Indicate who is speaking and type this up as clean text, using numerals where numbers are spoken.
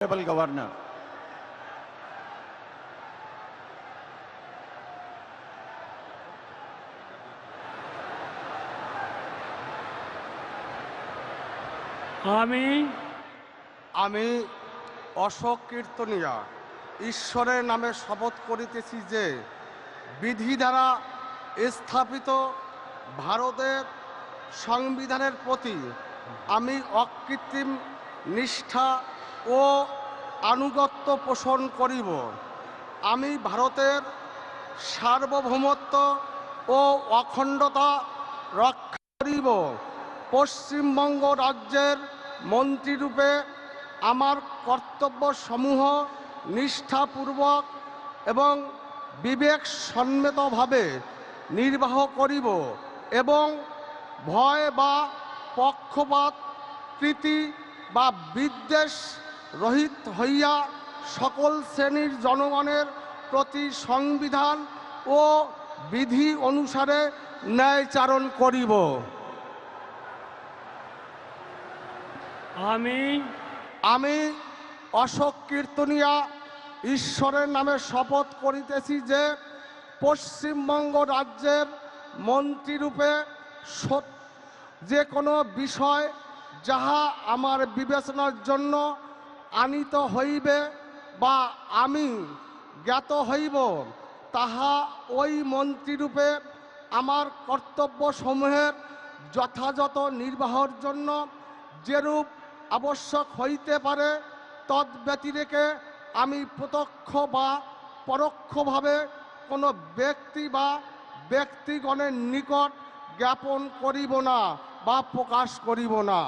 Speaker 1: Governor.
Speaker 2: আমি অশোক কীর্তনিয়া ঈশ্বরের নামে শপথ করিতেছি যে বিধি দ্বারা স্থাপিত ভারতের সংবিধানের প্রতি আমি অকৃত্রিম নিষ্ঠা ও আনুগত্য পোষণ করিব। আমি ভারতের সার্বভৌমত্ব ও অখণ্ডতা রক্ষা করিব। পশ্চিমবঙ্গ রাজ্যের মন্ত্রীরূপে আমার কর্তব্যসমূহ নিষ্ঠাপূর্বক এবং বিবেকসম্মতভাবে নির্বাহ করিব এবং ভয় বা পক্ষপাত প্রীতি বা বিদ্বেষ রহিত হইয়া সকল শ্রেণীর জনগণের প্রতি সংবিধান ও বিধি অনুসারে ন্যায়চারণ করিব। আমি অশোক কীর্তনিয়া ঈশ্বরের নামে শপথ করিতেছি যে পশ্চিমবঙ্গ রাজ্যের মন্ত্রীরূপে যে কোনো বিষয় যাহা আমার বিবেচনার জন্য আনিত হইবে বা আমি জ্ঞাত হইব, তাহা ওই মন্ত্রীরূপে আমার কর্তব্যসমূহের যথাযথ নির্বাহের জন্য যেরূপ আবশ্যক হইতে পারে তদ্ব্যতিরেকে আমি প্রত্যক্ষ বা পরোক্ষভাবে কোনো ব্যক্তি বা ব্যক্তিগণের নিকট জ্ঞাপন করিব না বা প্রকাশ করিব না।